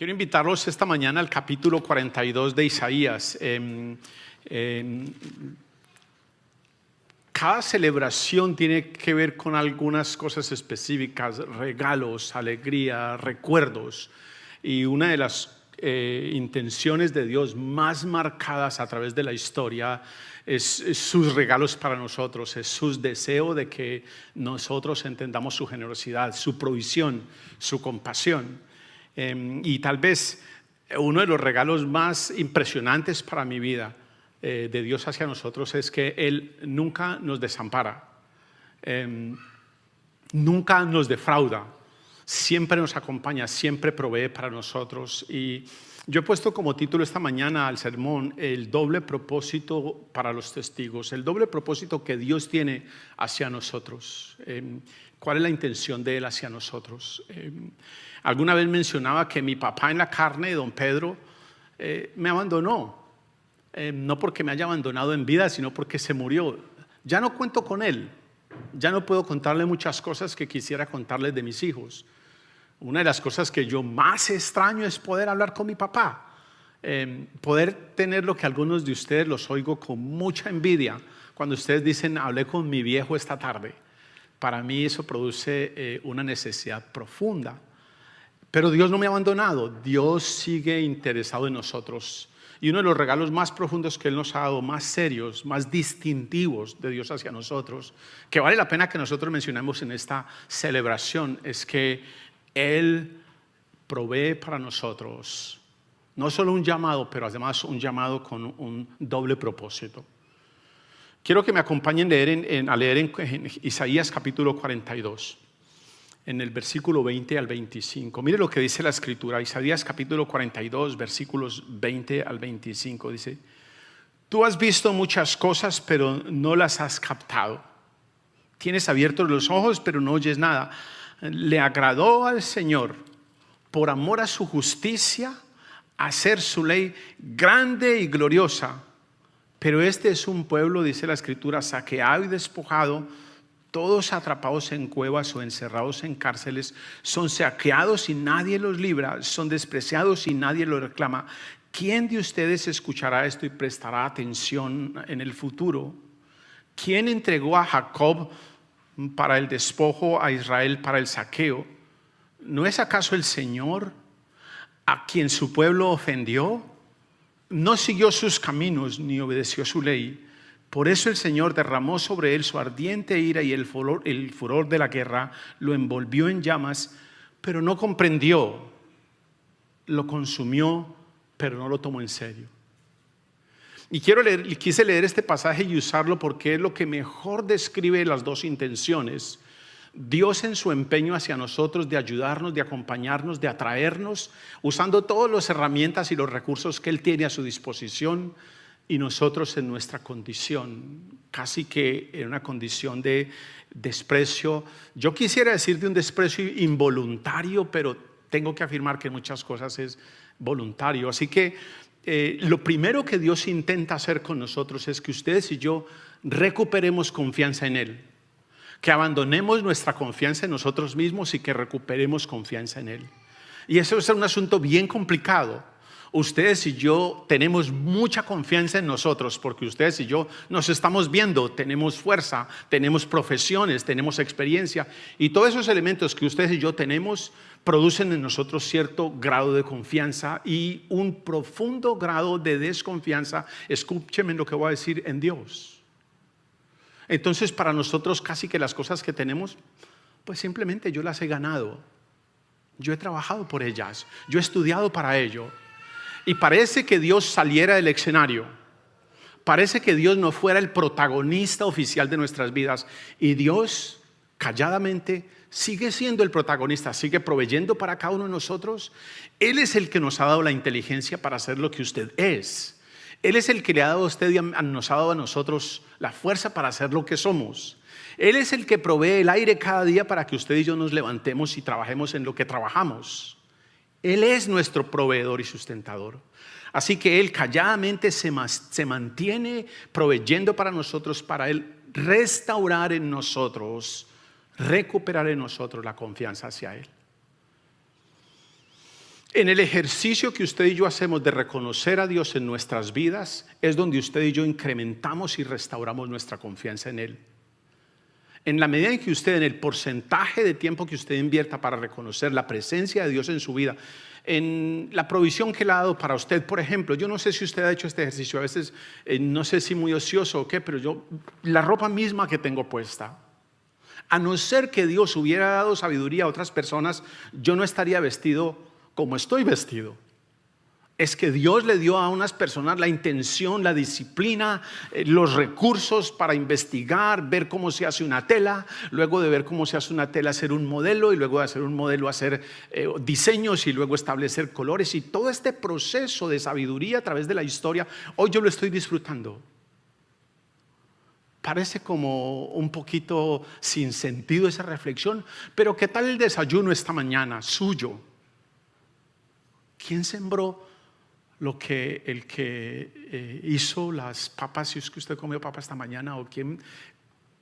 Quiero invitarlos esta mañana al capítulo 42 de Isaías. Cada celebración tiene que ver con algunas cosas específicas, regalos, alegría, recuerdos. Y una de las intenciones de Dios más marcadas a través de la historia es sus regalos para nosotros, es su deseo de que nosotros entendamos su generosidad, su provisión, su compasión. Y tal vez uno de los regalos más impresionantes para mi vida de Dios hacia nosotros es que Él nunca nos desampara, nunca nos defrauda, siempre nos acompaña, siempre provee para nosotros. Y yo he puesto como título esta mañana al sermón el doble propósito para los testigos, el doble propósito que Dios tiene hacia nosotros. ¿Cuál es la intención de Él hacia nosotros? Alguna vez mencionaba que mi papá en la carne, don Pedro, me abandonó. No porque me haya abandonado en vida, sino porque se murió. Ya no cuento con él. Ya no puedo contarle muchas cosas que quisiera contarles de mis hijos. Una de las cosas que yo más extraño es poder hablar con mi papá. Poder tener lo que algunos de ustedes los oigo con mucha envidia. Cuando ustedes dicen, hablé con mi viejo esta tarde. Para mí eso produce una necesidad profunda. Pero Dios no me ha abandonado. Dios sigue interesado en nosotros. Y uno de los regalos más profundos que Él nos ha dado, más serios, más distintivos de Dios hacia nosotros, que vale la pena que nosotros mencionemos en esta celebración, es que Él provee para nosotros no solo un llamado, pero además un llamado con un doble propósito. Quiero que me acompañen a leer en Isaías capítulo 42. En el versículo 20 al 25. Mire lo que dice la escritura. Isaías capítulo 42, versículos 20 al 25. Dice: tú has visto muchas cosas, pero no las has captado. Tienes abiertos los ojos, pero no oyes nada. Le agradó al Señor, por amor a su justicia, hacer su ley grande y gloriosa. Pero este es un pueblo, dice la escritura, saqueado y despojado, todos atrapados en cuevas o encerrados en cárceles, son saqueados y nadie los libra, son despreciados y nadie los reclama. ¿Quién de ustedes escuchará esto y prestará atención en el futuro? ¿Quién entregó a Jacob para el despojo, a Israel para el saqueo? ¿No es acaso el Señor a quien su pueblo ofendió? No siguió sus caminos ni obedeció su ley. Por eso el Señor derramó sobre él su ardiente ira y el furor de la guerra lo envolvió en llamas, pero no comprendió. Lo consumió, pero no lo tomó en serio. Y quise leer este pasaje y usarlo porque es lo que mejor describe las dos intenciones. Dios en su empeño hacia nosotros de ayudarnos, de acompañarnos, de atraernos, usando todas las herramientas y los recursos que Él tiene a su disposición. Y nosotros en nuestra condición, casi que en una condición de desprecio. Yo quisiera decir de un desprecio involuntario, pero tengo que afirmar que en muchas cosas es voluntario. Así que lo primero que Dios intenta hacer con nosotros es que ustedes y yo recuperemos confianza en Él. Que abandonemos nuestra confianza en nosotros mismos y que recuperemos confianza en Él. Y eso es un asunto bien complicado. Ustedes y yo tenemos mucha confianza en nosotros porque ustedes y yo nos estamos viendo, tenemos fuerza, tenemos profesiones, tenemos experiencia y todos esos elementos que ustedes y yo tenemos producen en nosotros cierto grado de confianza y un profundo grado de desconfianza, escúchenme lo que voy a decir, en Dios. Entonces para nosotros casi que las cosas que tenemos, pues simplemente yo las he ganado, yo he trabajado por ellas, yo he estudiado para ello. Y parece que Dios saliera del escenario. Parece que Dios no fuera el protagonista oficial de nuestras vidas. Y Dios, calladamente, sigue siendo el protagonista, sigue proveyendo para cada uno de nosotros. Él es el que nos ha dado la inteligencia para hacer lo que usted es. Él es el que le ha dado a usted y nos ha dado a nosotros la fuerza para hacer lo que somos. Él es el que provee el aire cada día para que usted y yo nos levantemos y trabajemos en lo que trabajamos. Él es nuestro proveedor y sustentador. Así que Él calladamente se mantiene proveyendo para nosotros, para Él restaurar en nosotros, recuperar en nosotros la confianza hacia Él. En el ejercicio que usted y yo hacemos de reconocer a Dios en nuestras vidas, es donde usted y yo incrementamos y restauramos nuestra confianza en Él. En la medida en que usted, en el porcentaje de tiempo que usted invierta para reconocer la presencia de Dios en su vida, en la provisión que Él ha dado para usted, por ejemplo, yo no sé si usted ha hecho este ejercicio, a veces no sé si muy ocioso o qué, pero yo, la ropa misma que tengo puesta, a no ser que Dios hubiera dado sabiduría a otras personas, yo no estaría vestido como estoy vestido. Es que Dios le dio a unas personas la intención, la disciplina, los recursos para investigar, ver cómo se hace una tela, luego de ver cómo se hace una tela hacer un modelo, y luego de hacer un modelo hacer diseños, y luego establecer colores, y todo este proceso de sabiduría a través de la historia, hoy yo lo estoy disfrutando. Parece como un poquito sin sentido esa reflexión, pero ¿qué tal el desayuno esta mañana suyo? ¿Quién sembró el que hizo las papas, si es que usted comió papas esta mañana, o quién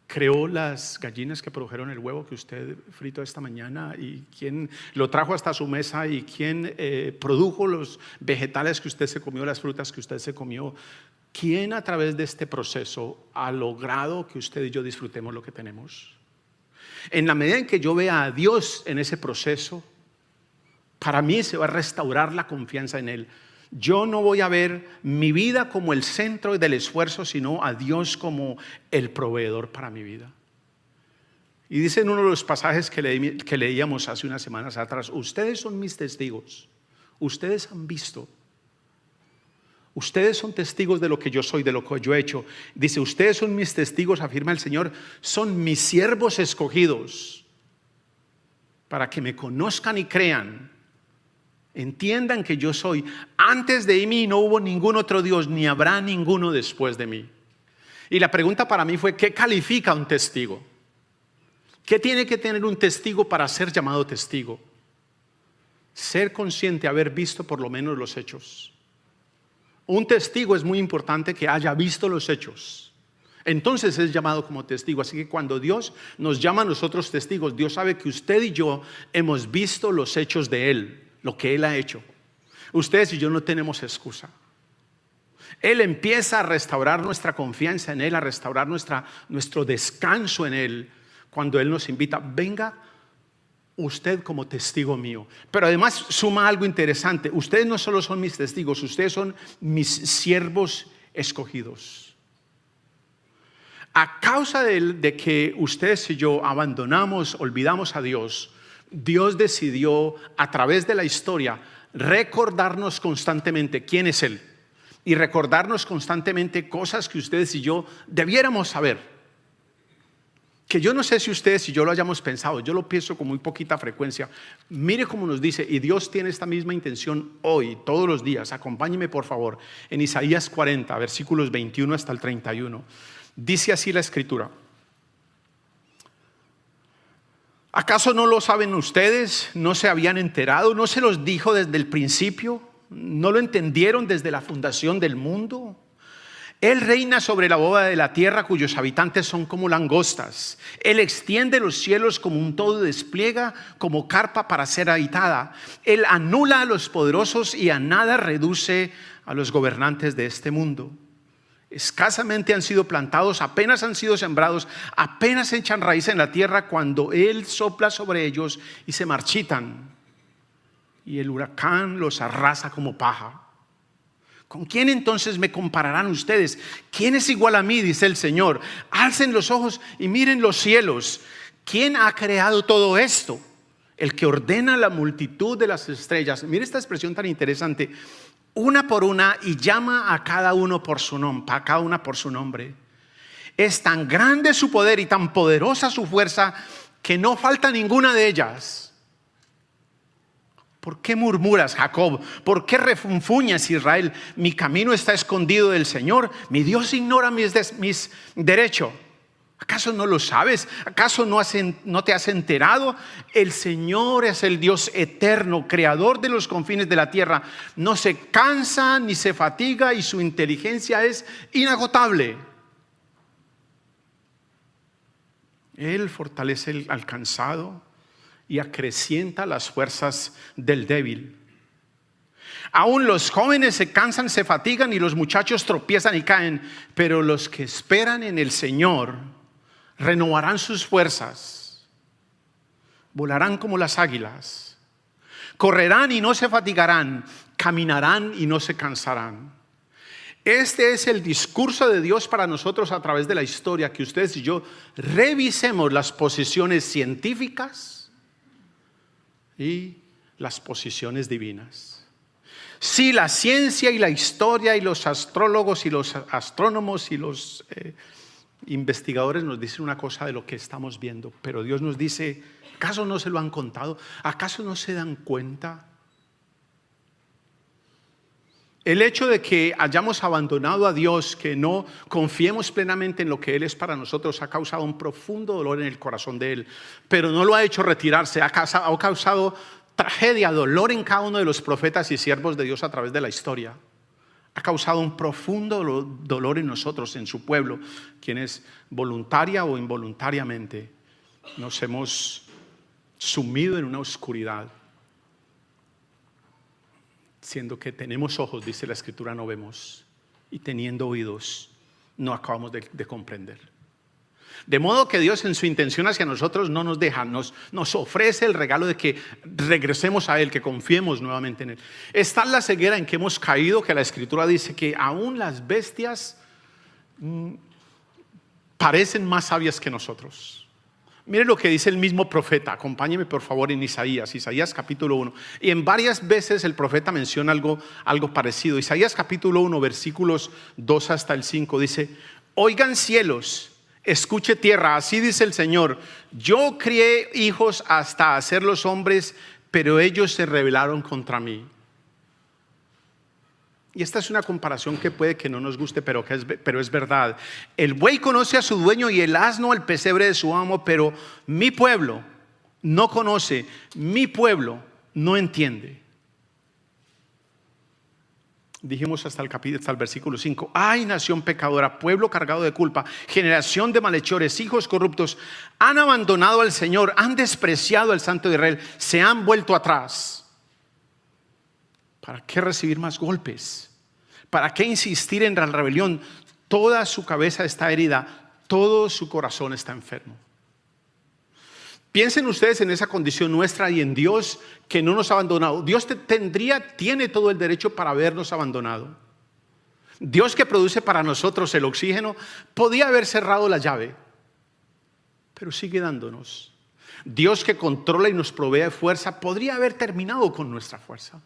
creó las gallinas que produjeron el huevo que usted fritó esta mañana, y quién lo trajo hasta su mesa, y quién produjo los vegetales que usted se comió, las frutas que usted se comió? ¿Quién a través de este proceso ha logrado que usted y yo disfrutemos lo que tenemos? En la medida en que yo vea a Dios en ese proceso, para mí se va a restaurar la confianza en Él. Yo no voy a ver mi vida como el centro del esfuerzo, sino a Dios como el proveedor para mi vida. Y dice en uno de los pasajes que leíamos hace unas semanas atrás: ustedes son mis testigos, ustedes han visto, ustedes son testigos de lo que yo soy, de lo que yo he hecho. Dice, ustedes son mis testigos, afirma el Señor, son mis siervos escogidos, para que me conozcan y crean. Entiendan que yo soy. Antes de mí no hubo ningún otro Dios, ni habrá ninguno después de mí. Y la pregunta para mí fue: ¿qué califica un testigo? ¿Qué tiene que tener un testigo para ser llamado testigo? Ser consciente, haber visto por lo menos los hechos. Un testigo es muy importante que haya visto los hechos. Entonces es llamado como testigo. Así que cuando Dios nos llama a nosotros testigos, Dios sabe que usted y yo hemos visto los hechos de Él, lo que Él ha hecho. Ustedes y yo no tenemos excusa. Él empieza a restaurar nuestra confianza en Él, a restaurar nuestro descanso en Él, cuando Él nos invita: venga usted como testigo mío. Pero además suma algo interesante: ustedes no solo son mis testigos, ustedes son mis siervos escogidos. A causa de que ustedes y yo abandonamos, olvidamos a Dios, Dios decidió a través de la historia recordarnos constantemente quién es Él, y recordarnos constantemente cosas que ustedes y yo debiéramos saber, que yo no sé si ustedes y yo lo hayamos pensado. Yo lo pienso con muy poquita frecuencia. Mire cómo nos dice, y Dios tiene esta misma intención hoy, todos los días. Acompáñeme por favor en Isaías 40, versículos 21 hasta el 31. Dice así la Escritura: ¿acaso no lo saben ustedes? ¿No se habían enterado? ¿No se los dijo desde el principio? ¿No lo entendieron desde la fundación del mundo? Él reina sobre la boda de la tierra, cuyos habitantes son como langostas. Él extiende los cielos como un todo, despliega como carpa para ser habitada. Él anula a los poderosos y a nada reduce a los gobernantes de este mundo. Escasamente han sido plantados, apenas han sido sembrados, apenas echan raíz en la tierra, cuando Él sopla sobre ellos y se marchitan, y el huracán los arrasa como paja. ¿Con quién entonces me compararán ustedes? ¿Quién es igual a mí?, dice el Señor. Alcen los ojos y miren los cielos. ¿Quién ha creado todo esto? El que ordena la multitud de las estrellas. Mire esta expresión tan interesante: una por una, y llama a cada uno por su nombre, a cada una por su nombre. Es tan grande su poder y tan poderosa su fuerza que no falta ninguna de ellas. ¿Por qué murmuras, Jacob? ¿Por qué refunfuñas, Israel? Mi camino está escondido del Señor. Mi Dios ignora mis derechos. ¿Acaso no lo sabes? ¿Acaso no te has enterado? El Señor es el Dios eterno, creador de los confines de la tierra. No se cansa ni se fatiga, y su inteligencia es inagotable. Él fortalece al cansado y acrecienta las fuerzas del débil. Aún los jóvenes se cansan, se fatigan y los muchachos tropiezan y caen. Pero los que esperan en el Señor renovarán sus fuerzas. Volarán como las águilas. Correrán y no se fatigarán. Caminarán y no se cansarán. Este es el discurso de Dios para nosotros a través de la historia, que ustedes y yo revisemos las posiciones científicas y las posiciones divinas. Si la ciencia y la historia y los astrólogos y los astrónomos y los investigadores nos dicen una cosa de lo que estamos viendo, pero Dios nos dice, ¿acaso no se lo han contado? ¿Acaso no se dan cuenta? El hecho de que hayamos abandonado a Dios, que no confiemos plenamente en lo que Él es para nosotros, ha causado un profundo dolor en el corazón de Él, pero no lo ha hecho retirarse, ha causado tragedia, dolor en cada uno de los profetas y siervos de Dios a través de la historia. Ha causado un profundo dolor en nosotros, en su pueblo, quienes voluntaria o involuntariamente nos hemos sumido en una oscuridad. Siendo que tenemos ojos, dice la Escritura, no vemos, y teniendo oídos, no acabamos de comprender. De modo que Dios, en su intención hacia nosotros, no nos deja, nos ofrece el regalo de que regresemos a Él, que confiemos nuevamente en Él. Está la ceguera en que hemos caído, que la Escritura dice que aún las bestias parecen más sabias que nosotros. Mire lo que dice el mismo profeta. Acompáñeme por favor en Isaías capítulo 1. Y en varias veces el profeta menciona algo parecido. Isaías capítulo 1, versículos 2 hasta el 5 dice: oigan cielos, escuche tierra, así dice el Señor. Yo crié hijos hasta hacerlos hombres, pero ellos se rebelaron contra mí. Y esta es una comparación que puede que no nos guste, pero es verdad. El buey conoce a su dueño y el asno al pesebre de su amo, pero mi pueblo no conoce, mi pueblo no entiende. Dijimos hasta el versículo 5. Ay, nación pecadora, pueblo cargado de culpa, generación de malhechores, hijos corruptos, han abandonado al Señor, han despreciado al Santo de Israel, se han vuelto atrás. ¿Para qué recibir más golpes? ¿Para qué insistir en la rebelión? Toda su cabeza está herida, todo su corazón está enfermo. Piensen ustedes en esa condición nuestra y en Dios que no nos ha abandonado. Dios tiene todo el derecho para habernos abandonado. Dios, que produce para nosotros el oxígeno, podía haber cerrado la llave, pero sigue dándonos. Dios, que controla y nos provee de fuerza, podría haber terminado con nuestra fuerza,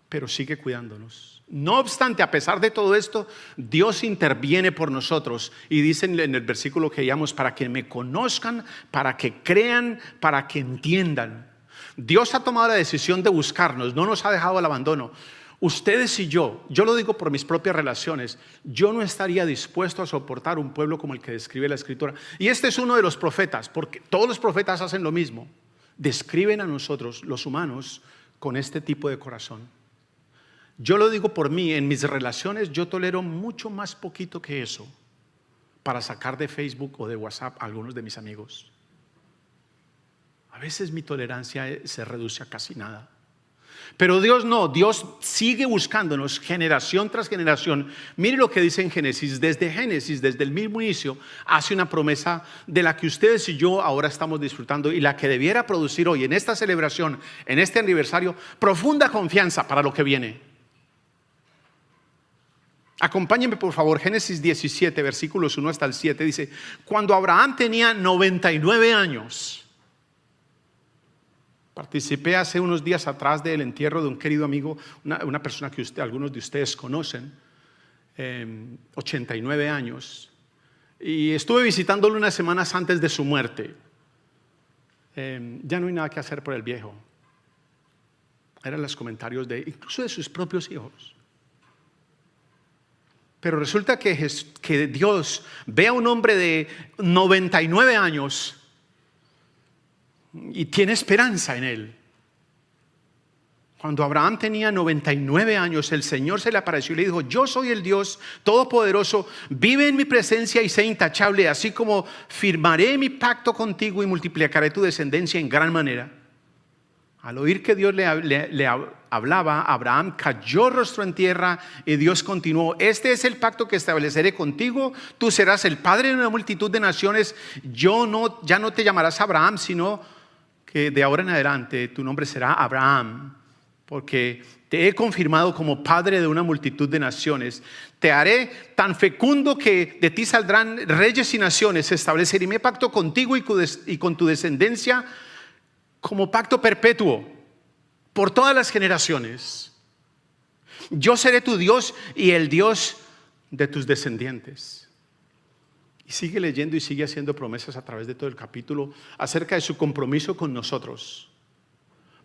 pero sigue cuidándonos. No obstante, a pesar de todo esto, Dios interviene por nosotros y dice en el versículo que leíamos: para que me conozcan, para que crean, para que entiendan. Dios ha tomado la decisión de buscarnos, no nos ha dejado al abandono. Ustedes y yo lo digo por mis propias relaciones, yo no estaría dispuesto a soportar un pueblo como el que describe la Escritura. Y este es uno de los profetas, porque todos los profetas hacen lo mismo. Describen a nosotros, los humanos, con este tipo de corazón. Yo lo digo por mí, en mis relaciones yo tolero mucho más poquito que eso para sacar de Facebook o de WhatsApp a algunos de mis amigos. A veces mi tolerancia se reduce a casi nada. Pero Dios no, Dios sigue buscándonos generación tras generación. Mire lo que dice en Génesis, desde el mismo inicio, hace una promesa de la que ustedes y yo ahora estamos disfrutando y la que debiera producir hoy en esta celebración, en este aniversario, profunda confianza para lo que viene. Acompáñenme por favor, Génesis 17, versículos 1 hasta el 7, dice: cuando Abraham tenía 99 años, participé hace unos días atrás del entierro de un querido amigo, una persona que algunos de ustedes conocen, 89 años, y estuve visitándolo unas semanas antes de su muerte. Ya no hay nada que hacer por el viejo. Eran los comentarios incluso de sus propios hijos. Pero resulta que Dios ve a un hombre de 99 años y tiene esperanza en él. Cuando Abraham tenía 99 años, el Señor se le apareció y le dijo: yo soy el Dios Todopoderoso, vive en mi presencia y sé intachable, así como firmaré mi pacto contigo y multiplicaré tu descendencia en gran manera. Al oír que Dios le hablaba, Abraham cayó rostro en tierra y Dios continuó: este es el pacto que estableceré contigo, tú serás el padre de una multitud de naciones, ya no te llamarás Abraham, sino que de ahora en adelante tu nombre será Abraham, porque te he confirmado como padre de una multitud de naciones. Te haré tan fecundo que de ti saldrán reyes y naciones. Estableceré mi pacto contigo y con tu descendencia como pacto perpetuo por todas las generaciones. Yo seré tu Dios y el Dios de tus descendientes. Y sigue leyendo y sigue haciendo promesas a través de todo el capítulo acerca de su compromiso con nosotros.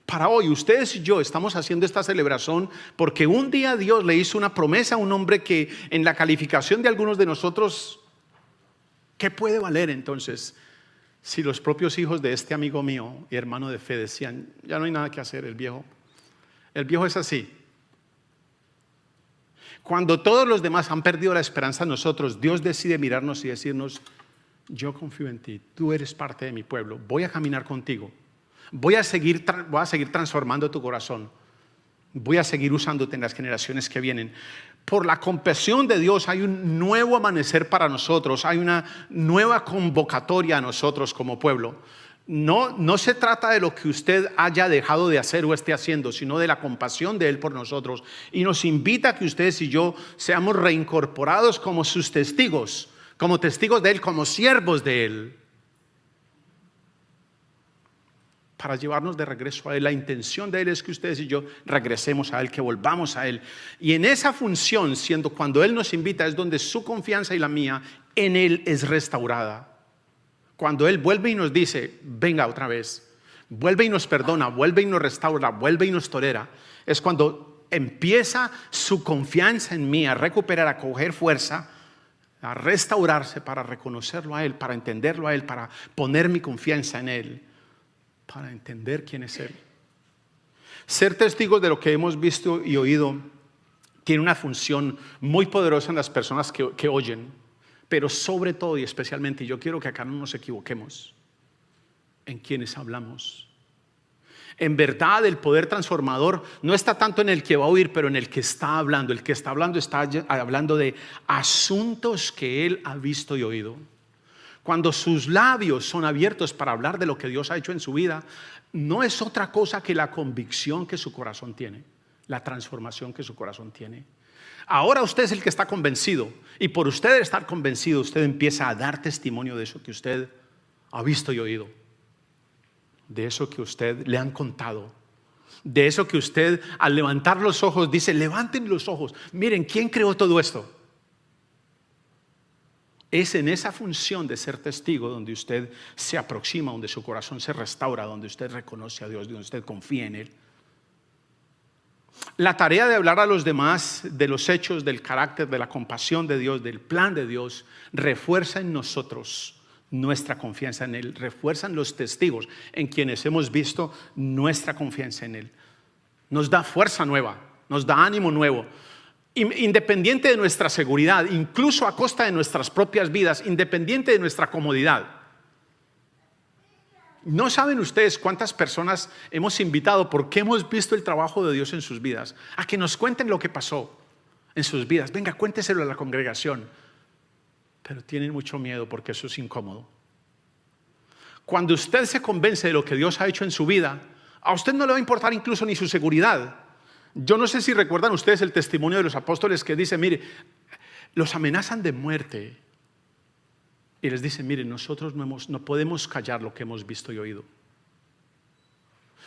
Para hoy, ustedes y yo estamos haciendo esta celebración porque un día Dios le hizo una promesa a un hombre que en la calificación de algunos de nosotros, ¿qué puede valer entonces? Si los propios hijos de este amigo mío y hermano de fe decían: ya no hay nada que hacer, el viejo es así. Cuando todos los demás han perdido la esperanza en nosotros, Dios decide mirarnos y decirnos: yo confío en ti, tú eres parte de mi pueblo, voy a caminar contigo, voy a seguir transformando tu corazón, voy a seguir usándote en las generaciones que vienen. Por la compasión de Dios hay un nuevo amanecer para nosotros, hay una nueva convocatoria a nosotros como pueblo. No se trata de lo que usted haya dejado de hacer o esté haciendo, sino de la compasión de Él por nosotros. Y nos invita a que ustedes y yo seamos reincorporados como sus testigos, como testigos de Él, como siervos de Él, para llevarnos de regreso a Él. La intención de Él es que ustedes y yo regresemos a Él, que volvamos a Él. Y en esa función, siendo cuando Él nos invita, es donde su confianza y la mía en Él es restaurada. Cuando Él vuelve y nos dice: venga otra vez, vuelve y nos perdona, vuelve y nos restaura, vuelve y nos tolera, es cuando empieza su confianza en mí a recuperar, a coger fuerza, a restaurarse, para reconocerlo a Él, para entenderlo a Él, para poner mi confianza en Él, para entender quién es Él. Ser testigos de lo que hemos visto y oído tiene una función muy poderosa en las personas que oyen, pero sobre todo y especialmente, yo quiero que acá no nos equivoquemos en quienes hablamos. En verdad, el poder transformador no está tanto en el que va a oír, pero en el que está hablando. El que está hablando de asuntos que él ha visto y oído. Cuando sus labios son abiertos para hablar de lo que Dios ha hecho en su vida, no es otra cosa que la convicción que su corazón tiene, la transformación que su corazón tiene. Ahora usted es el que está convencido, y por usted estar convencido, usted empieza a dar testimonio de eso que usted ha visto y oído, de eso que usted le han contado, de eso que usted al levantar los ojos dice: levanten los ojos, miren quién creó todo esto. Es en esa función de ser testigo donde usted se aproxima, donde su corazón se restaura, donde usted reconoce a Dios, donde usted confía en Él. La tarea de hablar a los demás de los hechos, del carácter, de la compasión de Dios, del plan de Dios, refuerza en nosotros nuestra confianza en Él, refuerzan los testigos en quienes hemos visto nuestra confianza en Él. Nos da fuerza nueva, nos da ánimo nuevo, independiente de nuestra seguridad, incluso a costa de nuestras propias vidas, independiente de nuestra comodidad. No saben ustedes cuántas personas hemos invitado, porque hemos visto el trabajo de Dios en sus vidas, a que nos cuenten lo que pasó en sus vidas. Venga, cuénteselo a la congregación. Pero tienen mucho miedo porque eso es incómodo. Cuando usted se convence de lo que Dios ha hecho en su vida, a usted no le va a importar incluso ni su seguridad. Yo no sé si recuerdan ustedes el testimonio de los apóstoles que dice: mire, los amenazan de muerte. Y les dice: miren, nosotros no podemos callar lo que hemos visto y oído.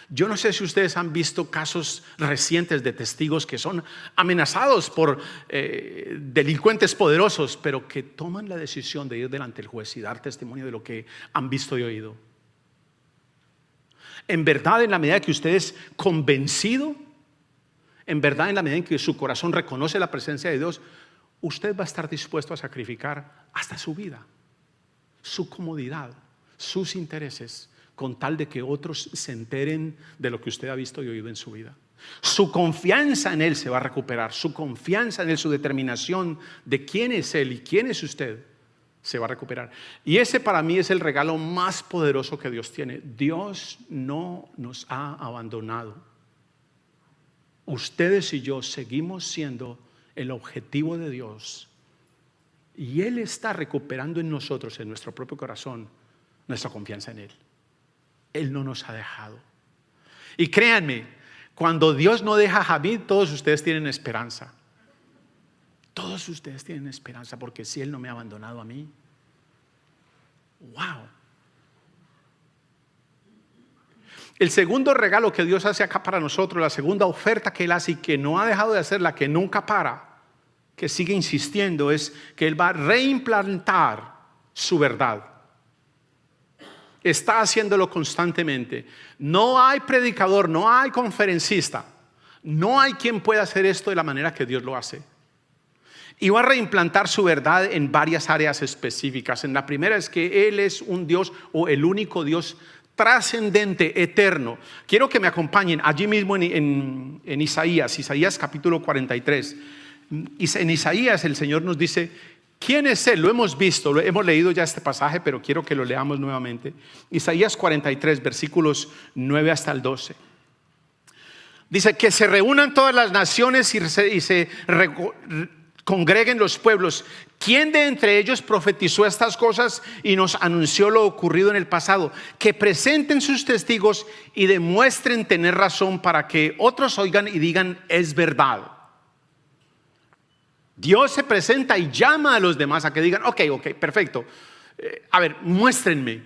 Yo no sé si ustedes han visto casos recientes de testigos que son amenazados por delincuentes poderosos, pero que toman la decisión de ir delante del juez y dar testimonio de lo que han visto y oído. En verdad, en la medida que usted es convencido, en verdad, en la medida en que su corazón reconoce la presencia de Dios, usted va a estar dispuesto a sacrificar hasta su vida, su comodidad, sus intereses, con tal de que otros se enteren de lo que usted ha visto y oído en su vida. Su confianza en Él se va a recuperar, su confianza en Él, su determinación de quién es Él y quién es usted, se va a recuperar. Y ese para mí es el regalo más poderoso que Dios tiene. Dios no nos ha abandonado. Ustedes y yo seguimos siendo el objetivo de Dios. Y Él está recuperando en nosotros, en nuestro propio corazón, nuestra confianza en Él. Él no nos ha dejado. Y créanme, cuando Dios no deja a Jamid, todos ustedes tienen esperanza. Todos ustedes tienen esperanza, porque si Él no me ha abandonado a mí. ¡Wow! El segundo regalo que Dios hace acá para nosotros, la segunda oferta que Él hace y que no ha dejado de hacer, la que nunca para, que sigue insistiendo, es que Él va a reimplantar su verdad. Está haciéndolo constantemente. No hay predicador, no hay conferencista, no hay quien pueda hacer esto de la manera que Dios lo hace. Y va a reimplantar su verdad en varias áreas específicas. En la primera es que Él es un Dios, o el único Dios trascendente, eterno. Quiero que me acompañen allí mismo en Isaías capítulo 43. En Isaías el Señor nos dice: ¿quién es Él? Lo hemos visto, hemos leído ya este pasaje, pero quiero que lo leamos nuevamente. Isaías 43, versículos 9 hasta el 12. Dice: que se reúnan todas las naciones y se congreguen los pueblos. ¿Quién de entre ellos profetizó estas cosas y nos anunció lo ocurrido en el pasado? Que presenten sus testigos y demuestren tener razón, para que otros oigan y digan: es verdad. Dios se presenta y llama a los demás a que digan: ok, perfecto. A ver, muéstrenme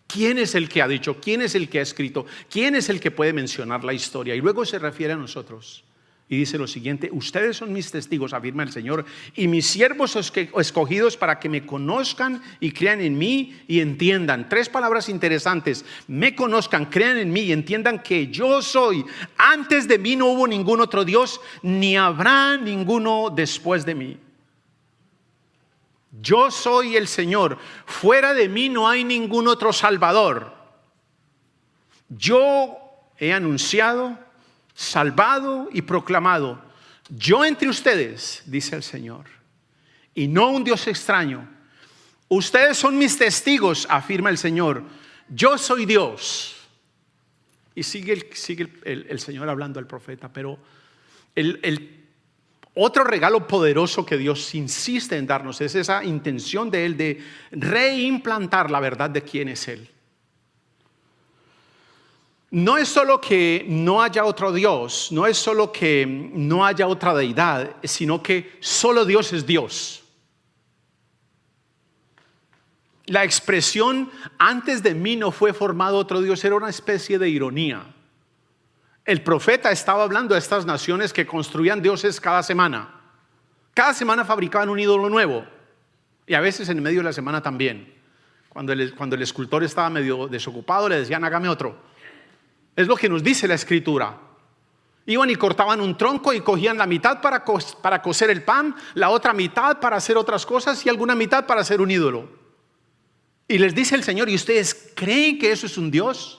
quién es el que ha dicho, quién es el que ha escrito, quién es el que puede mencionar la historia. Y luego se refiere a nosotros y dice lo siguiente: ustedes son mis testigos, afirma el Señor, y mis siervos escogidos, para que me conozcan y crean en mí y entiendan. Tres palabras interesantes: me conozcan, crean en mí y entiendan que yo soy. Antes de mí no hubo ningún otro Dios, ni habrá ninguno después de mí. Yo soy el Señor, fuera de mí no hay ningún otro Salvador. Yo he anunciado, salvado y proclamado: yo entre ustedes, dice el Señor, y no un Dios extraño. Ustedes son mis testigos, afirma el Señor. Yo soy Dios. Y sigue el Señor hablando al profeta. Pero el otro regalo poderoso que Dios insiste en darnos es esa intención de Él de reimplantar la verdad de quién es Él. No es solo que no haya otro Dios, no es solo que no haya otra deidad, sino que solo Dios es Dios. La expresión "antes de mí no fue formado otro Dios" era una especie de ironía. El profeta estaba hablando a estas naciones que construían dioses cada semana. Cada semana fabricaban un ídolo nuevo, y a veces en medio de la semana también. Cuando el escultor estaba medio desocupado, le decían: hágame otro. Es lo que nos dice la Escritura. Iban y cortaban un tronco y cogían la mitad para cocer el pan, la otra mitad para hacer otras cosas y alguna mitad para hacer un ídolo. Y les dice el Señor: ¿y ustedes creen que eso es un Dios?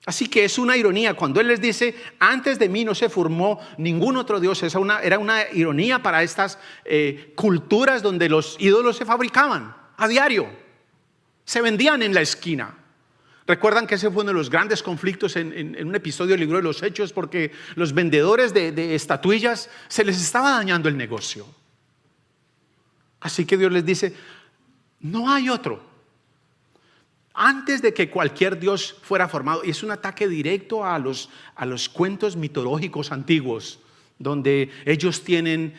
Así que es una ironía cuando Él les dice: antes de mí no se formó ningún otro Dios. Era una ironía para estas culturas donde los ídolos se fabricaban a diario, se vendían en la esquina. Recuerdan que ese fue uno de los grandes conflictos en un episodio del libro de los Hechos, porque los vendedores de estatuillas se les estaba dañando el negocio. Así que Dios les dice: no hay otro. Antes de que cualquier Dios fuera formado. Y es un ataque directo a los cuentos mitológicos antiguos, donde ellos tienen,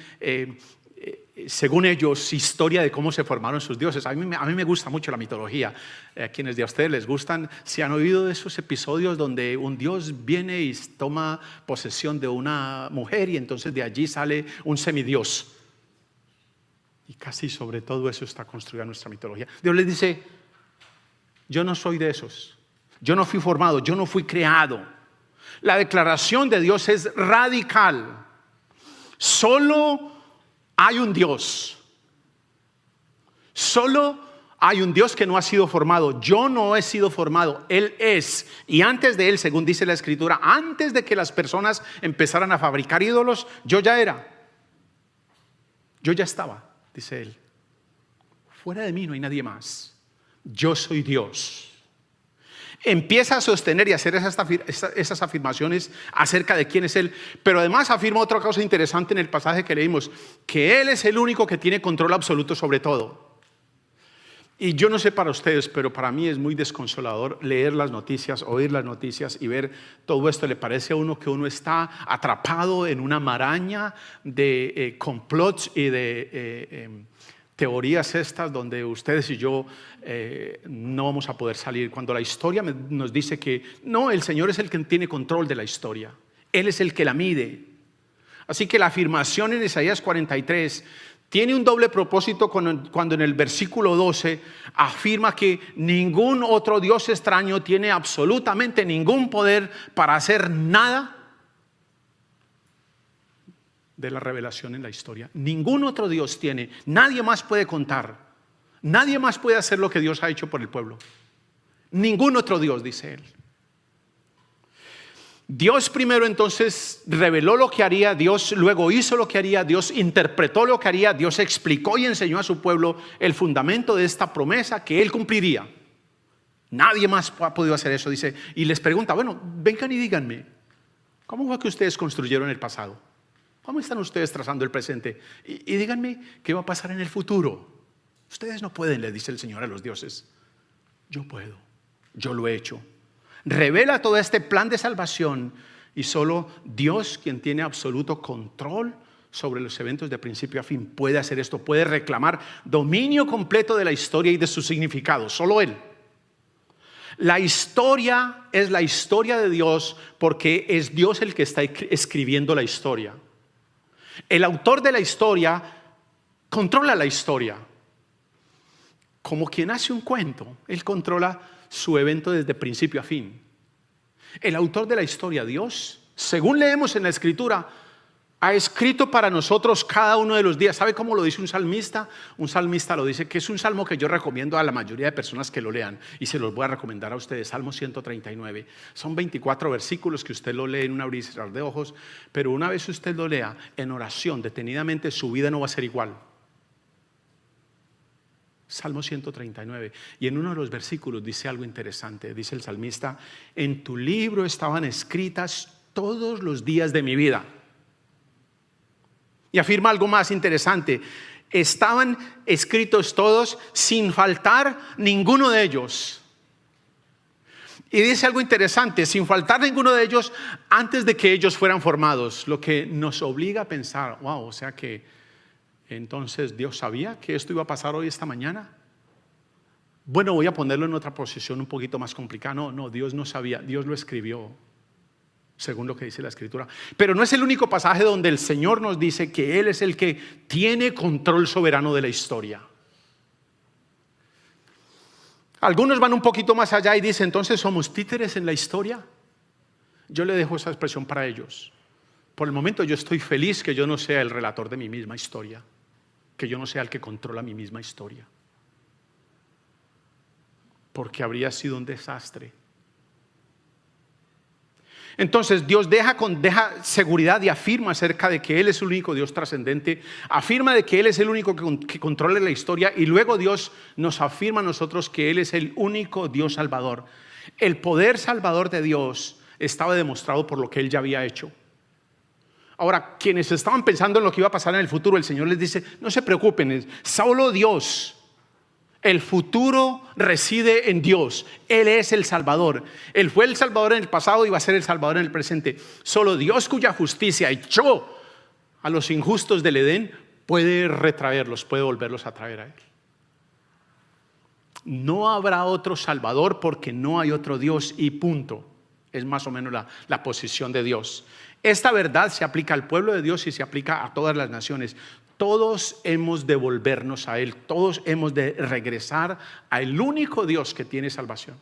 según ellos, historia de cómo se formaron sus dioses. A mí me gusta mucho la mitología. A quienes de ustedes les gustan, si han oído de esos episodios donde un dios viene y toma posesión de una mujer y entonces de allí sale un semidios. Y casi sobre todo eso está construida nuestra mitología. Dios les dice: yo no soy de esos. Yo no fui formado, yo no fui creado. La declaración de Dios es radical. Solo hay un Dios. Solo hay un Dios que no ha sido formado. Yo no he sido formado, Él es. Y antes de Él, según dice la Escritura, antes de que las personas empezaran a fabricar ídolos, yo ya era. Yo ya estaba, dice Él. Fuera de mí no hay nadie más. Yo soy Dios. Empieza a sostener y hacer esas afirmaciones acerca de quién es Él. Pero además afirma otra cosa interesante en el pasaje que leímos, que Él es el único que tiene control absoluto sobre todo. Y yo no sé para ustedes, pero para mí es muy desconsolador leer las noticias, oír las noticias y ver todo esto. Le parece a uno que uno está atrapado en una maraña de complots y de teorías estas donde ustedes y yo no vamos a poder salir. Cuando la historia nos dice que no, el Señor es el que tiene control de la historia. Él es el que la mide. Así que la afirmación en Isaías 43 tiene un doble propósito cuando en el versículo 12 afirma que ningún otro Dios extraño tiene absolutamente ningún poder para hacer nada de la revelación en la historia. Ningún otro Dios tiene, nadie más puede contar, nadie más puede hacer lo que Dios ha hecho por el pueblo. Ningún otro Dios, dice él. Dios primero entonces reveló lo que haría, Dios luego hizo lo que haría, Dios interpretó lo que haría, Dios explicó y enseñó a su pueblo el fundamento de esta promesa que Él cumpliría. Nadie más ha podido hacer eso, dice, y les pregunta, bueno, vengan y díganme, ¿cómo fue que ustedes construyeron el pasado? ¿Cómo están ustedes trazando el presente? Y díganme qué va a pasar en el futuro. Ustedes no pueden, le dice el Señor a los dioses. Yo puedo, yo lo he hecho. Revela todo este plan de salvación y solo Dios, quien tiene absoluto control sobre los eventos de principio a fin, puede hacer esto, puede reclamar dominio completo de la historia y de su significado, solo Él. La historia es la historia de Dios porque es Dios el que está escribiendo la historia. El autor de la historia controla la historia. Como quien hace un cuento, Él controla su evento desde principio a fin. El autor de la historia, Dios, según leemos en la Escritura, ha escrito para nosotros cada uno de los días. ¿Sabe cómo lo dice un salmista? Un salmista lo dice, que es un salmo que yo recomiendo a la mayoría de personas que lo lean, y se los voy a recomendar a ustedes. Salmo 139. Son 24 versículos que usted lo lee en un abrir y cerrar de ojos, pero una vez usted lo lea en oración detenidamente, su vida no va a ser igual. Salmo 139. Y en uno de los versículos dice algo interesante. Dice el salmista, en tu libro estaban escritas todos los días de mi vida. Y afirma algo más interesante. Estaban escritos todos sin faltar ninguno de ellos. Y dice algo interesante, sin faltar ninguno de ellos antes de que ellos fueran formados. Lo que nos obliga a pensar, wow, o sea que entonces Dios sabía que esto iba a pasar hoy, esta mañana. Bueno, voy a ponerlo en otra posición un poquito más complicada. No, Dios no sabía, Dios lo escribió, según lo que dice la Escritura. Pero no es el único pasaje donde el Señor nos dice que Él es el que tiene control soberano de la historia. Algunos van un poquito más allá y dicen, entonces somos títeres en la historia. Yo le dejo esa expresión para ellos. Por el momento yo estoy feliz que yo no sea el relator de mi misma historia, que yo no sea el que controla mi misma historia, porque habría sido un desastre. Entonces Dios deja seguridad y afirma acerca de que Él es el único Dios trascendente, afirma de que Él es el único que controla la historia, y luego Dios nos afirma a nosotros que Él es el único Dios salvador. El poder salvador de Dios estaba demostrado por lo que Él ya había hecho. Ahora, quienes estaban pensando en lo que iba a pasar en el futuro, el Señor les dice, no se preocupen, solo Dios. El futuro reside en Dios. Él es el Salvador. Él fue el Salvador en el pasado y va a ser el Salvador en el presente. Solo Dios, cuya justicia echó a los injustos del Edén, puede retraerlos, puede volverlos a traer a Él. No habrá otro Salvador porque no hay otro Dios y punto. Es más o menos la posición de Dios. Esta verdad se aplica al pueblo de Dios y se aplica a todas las naciones. Todos hemos de volvernos a Él, todos hemos de regresar al único Dios que tiene salvación.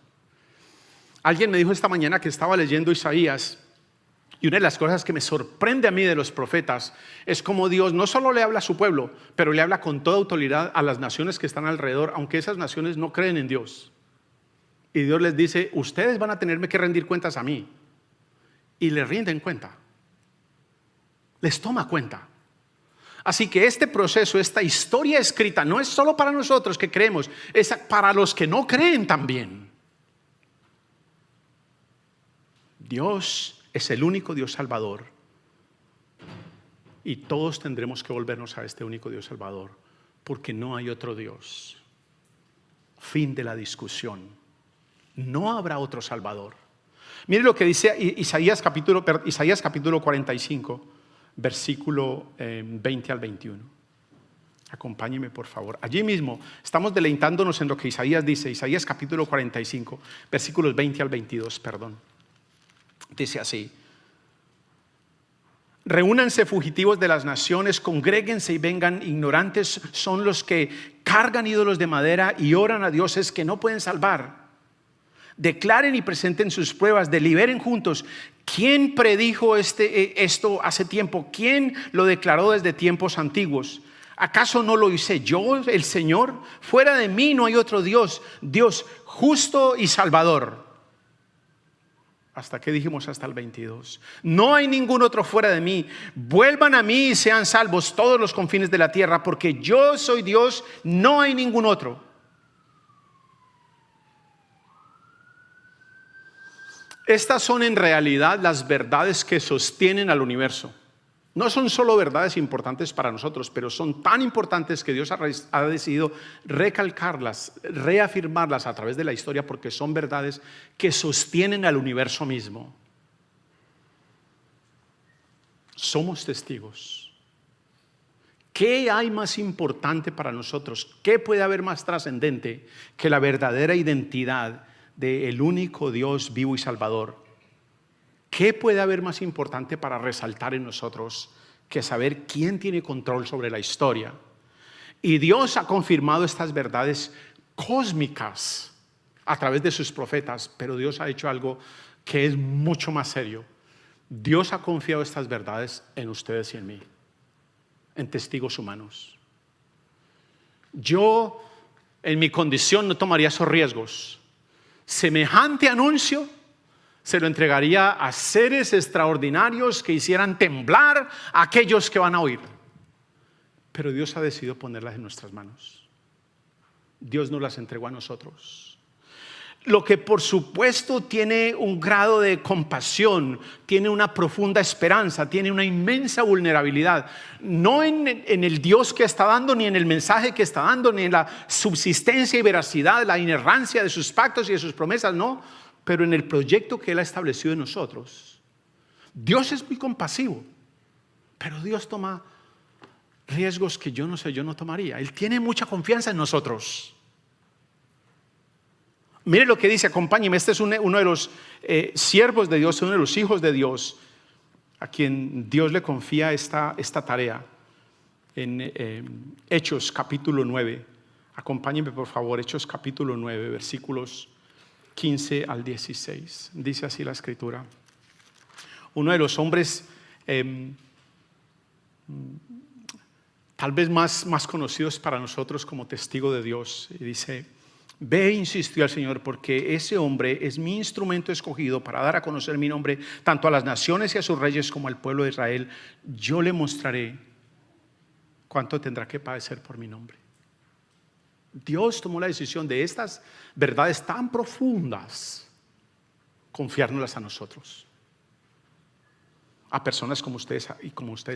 Alguien me dijo esta mañana que estaba leyendo Isaías, y una de las cosas que me sorprende a mí de los profetas es cómo Dios no solo le habla a su pueblo, pero le habla con toda autoridad a las naciones que están alrededor, aunque esas naciones no creen en Dios. Y Dios les dice, ustedes van a tenerme que rendir cuentas a mí. Y les rinden cuenta. Les toma cuenta. Así que este proceso, esta historia escrita, no es solo para nosotros que creemos, es para los que no creen también. Dios es el único Dios salvador. Y todos tendremos que volvernos a este único Dios salvador, porque no hay otro Dios. Fin de la discusión. No habrá otro salvador. Mire lo que dice Isaías capítulo 45. Versículo 20 al 21. Acompáñeme por favor. Allí mismo estamos deleitándonos en lo que Isaías dice. Isaías capítulo 45, versículos 20 al 22, perdón. Dice así: reúnanse fugitivos de las naciones, congréguense y vengan. Ignorantes son los que cargan ídolos de madera y oran a dioses que no pueden salvar. Declaren y presenten sus pruebas, deliberen juntos. ¿Quién predijo esto hace tiempo? ¿Quién lo declaró desde tiempos antiguos? ¿Acaso no lo hice yo, el Señor? Fuera de mí no hay otro Dios, Dios justo y salvador. ¿Hasta qué dijimos? Hasta el 22. No hay ningún otro fuera de mí. Vuelvan a mí y sean salvos todos los confines de la tierra, porque yo soy Dios, no hay ningún otro. Estas son en realidad las verdades que sostienen al universo. No son solo verdades importantes para nosotros, pero son tan importantes que Dios ha decidido recalcarlas, reafirmarlas a través de la historia, porque son verdades que sostienen al universo mismo. Somos testigos. ¿Qué hay más importante para nosotros? ¿Qué puede haber más trascendente que la verdadera identidad del único Dios vivo y salvador? ¿Qué puede haber más importante para resaltar en nosotros que saber quién tiene control sobre la historia? Y Dios ha confirmado estas verdades cósmicas a través de sus profetas, pero Dios ha hecho algo que es mucho más serio. Dios ha confiado estas verdades en ustedes y en mí, en testigos humanos. Yo, en mi condición, no tomaría esos riesgos. Semejante anuncio se lo entregaría a seres extraordinarios que hicieran temblar a aquellos que van a oír. Pero Dios ha decidido ponerlas en nuestras manos. Dios nos las entregó a nosotros. Lo que por supuesto tiene un grado de compasión, tiene una profunda esperanza, tiene una inmensa vulnerabilidad. No en el Dios que está dando, ni en el mensaje que está dando, ni en la subsistencia y veracidad, la inerrancia de sus pactos y de sus promesas, no. Pero en el proyecto que Él ha establecido en nosotros. Dios es muy compasivo, pero Dios toma riesgos que yo no tomaría. Él tiene mucha confianza en nosotros. Mire lo que dice, acompáñeme. Este es uno de los siervos de Dios, uno de los hijos de Dios, a quien Dios le confía esta tarea. En Hechos capítulo 9. Acompáñeme por favor, Hechos capítulo 9, versículos 15 al 16. Dice así la escritura. Uno de los hombres tal vez más conocidos para nosotros como testigo de Dios. Y dice: ve, insistió el Señor, porque ese hombre es mi instrumento escogido para dar a conocer mi nombre tanto a las naciones y a sus reyes como al pueblo de Israel. Yo le mostraré cuánto tendrá que padecer por mi nombre. Dios tomó la decisión de estas verdades tan profundas confiárnoslas a nosotros, a personas como ustedes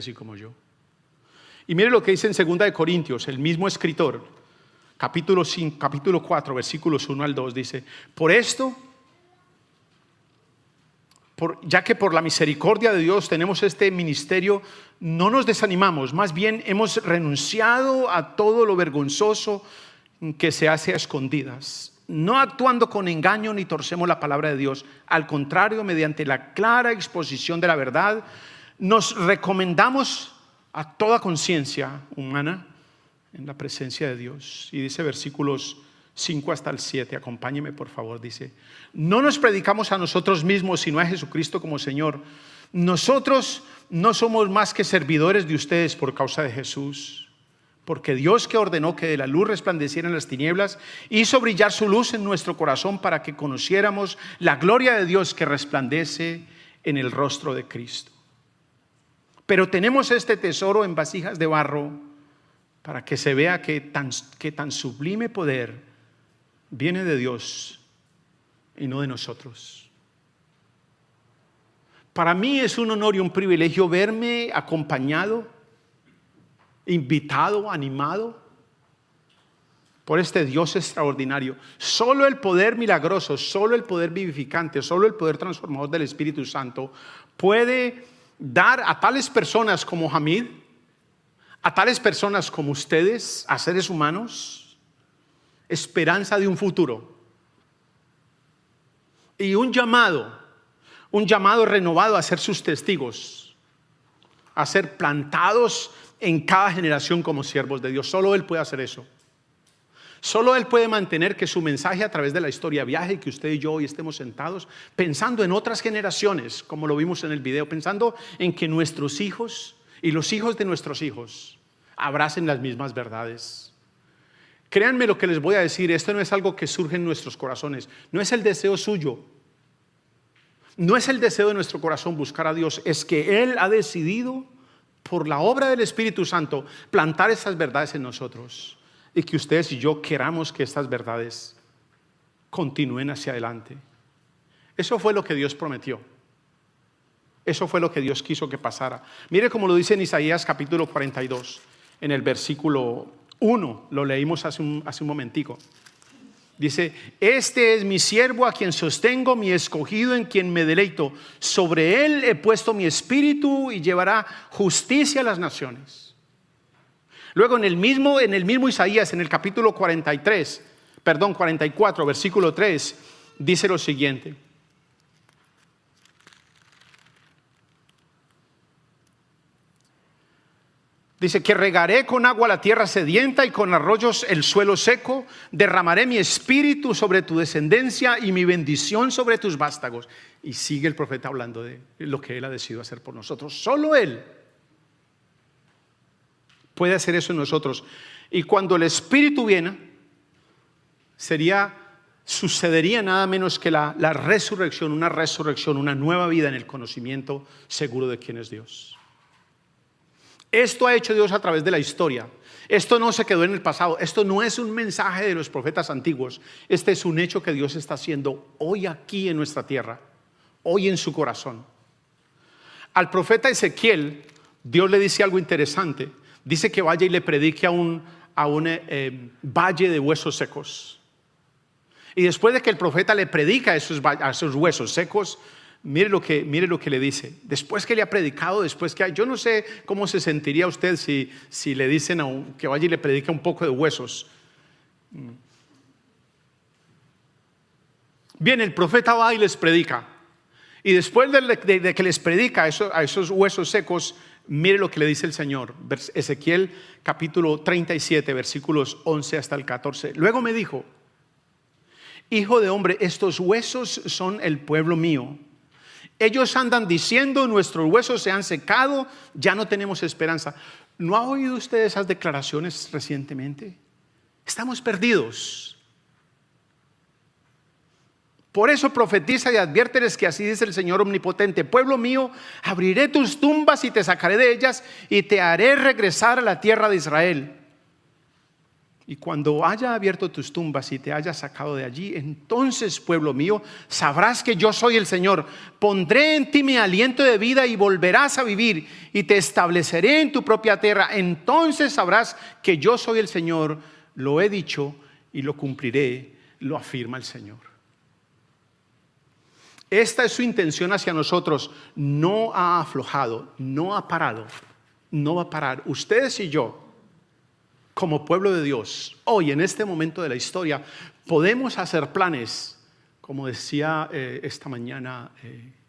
y como yo. Y mire lo que dice en 2 de Corintios, el mismo escritor, capítulo 4, versículos 1 al 2, dice: por esto, ya que por la misericordia de Dios tenemos este ministerio, no nos desanimamos, más bien hemos renunciado a todo lo vergonzoso que se hace a escondidas, no actuando con engaño ni torcemos la palabra de Dios. Al contrario, mediante la clara exposición de la verdad, nos recomendamos a toda conciencia humana en la presencia de Dios. Y dice versículos 5 hasta el 7, acompáñeme por favor, dice: no nos predicamos a nosotros mismos, sino a Jesucristo como Señor. Nosotros no somos más que servidores de ustedes por causa de Jesús. Porque Dios, que ordenó que de la luz resplandeciera en las tinieblas, hizo brillar su luz en nuestro corazón para que conociéramos la gloria de Dios que resplandece en el rostro de Cristo. Pero tenemos este tesoro en vasijas de barro para que se vea que tan sublime poder viene de Dios y no de nosotros. Para mí es un honor y un privilegio verme acompañado, invitado, animado por este Dios extraordinario. Solo el poder milagroso, solo el poder vivificante, solo el poder transformador del Espíritu Santo puede dar a tales personas como Hamid, a tales personas como ustedes, a seres humanos, esperanza de un futuro y un llamado renovado a ser sus testigos, a ser plantados en cada generación como siervos de Dios. Solo Él puede hacer eso. Solo Él puede mantener que su mensaje a través de la historia viaje y que usted y yo hoy estemos sentados pensando en otras generaciones, como lo vimos en el video, pensando en que nuestros hijos y los hijos de nuestros hijos abracen las mismas verdades. Créanme lo que les voy a decir, esto no es algo que surge en nuestros corazones, no es el deseo suyo, no es el deseo de nuestro corazón buscar a Dios, es que Él ha decidido por la obra del Espíritu Santo plantar estas verdades en nosotros y que ustedes y yo queramos que estas verdades continúen hacia adelante. Eso fue lo que Dios prometió. Eso fue lo que Dios quiso que pasara. Mire cómo lo dice en Isaías capítulo 42, en el versículo 1, lo leímos hace un momentico. Dice: este es mi siervo a quien sostengo, mi escogido en quien me deleito. Sobre él he puesto mi espíritu y llevará justicia a las naciones. Luego en el mismo Isaías, en el capítulo 44, versículo 3, dice lo siguiente. Dice que regaré con agua la tierra sedienta y con arroyos el suelo seco. Derramaré mi espíritu sobre tu descendencia y mi bendición sobre tus vástagos. Y sigue el profeta hablando de lo que Él ha decidido hacer por nosotros. Solo Él puede hacer eso en nosotros. Y cuando el Espíritu viene, sucedería nada menos que la resurrección, una nueva vida en el conocimiento seguro de quién es Dios. Esto ha hecho Dios a través de la historia. Esto no se quedó en el pasado. Esto no es un mensaje de los profetas antiguos. Este es un hecho que Dios está haciendo hoy aquí en nuestra tierra, hoy en su corazón. Al profeta Ezequiel, Dios le dice algo interesante. Dice que vaya y le predique a un valle de huesos secos. Y después de que el profeta le predica a esos huesos secos, mire lo que le dice. Después que le ha predicado, yo no sé cómo se sentiría usted si le dicen que vaya y le predique un poco de huesos. Bien, el profeta va y les predica. Y después de que les predica a esos huesos secos, mire lo que le dice el Señor. Ezequiel capítulo 37, versículos 11 hasta el 14. Luego me dijo: hijo de hombre, estos huesos son el pueblo mío. Ellos andan diciendo: nuestros huesos se han secado, ya no tenemos esperanza. ¿No ha oído usted esas declaraciones recientemente? Estamos perdidos. Por eso profetiza y adviérteles que así dice el Señor omnipotente: pueblo mío, abriré tus tumbas y te sacaré de ellas y te haré regresar a la tierra de Israel. Y cuando haya abierto tus tumbas y te haya sacado de allí, entonces, pueblo mío, sabrás que yo soy el Señor. Pondré en ti mi aliento de vida y volverás a vivir, y te estableceré en tu propia tierra. Entonces sabrás que yo soy el Señor. Lo he dicho y lo cumpliré, lo afirma el Señor. Esta es su intención hacia nosotros. No ha aflojado, no ha parado, no va a parar. Ustedes y yo, como pueblo de Dios, hoy en este momento de la historia, podemos hacer planes, como decía esta mañana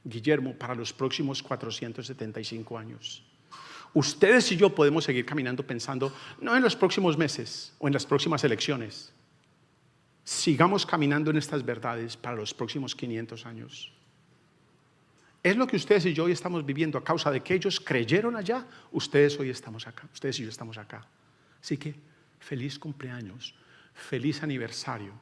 Guillermo, para los próximos 475 años. Ustedes y yo podemos seguir caminando pensando, no en los próximos meses o en las próximas elecciones. Sigamos caminando en estas verdades para los próximos 500 años. Es lo que ustedes y yo hoy estamos viviendo a causa de que ellos creyeron allá. Ustedes hoy estamos acá, ustedes y yo estamos acá. Así que feliz cumpleaños, feliz aniversario.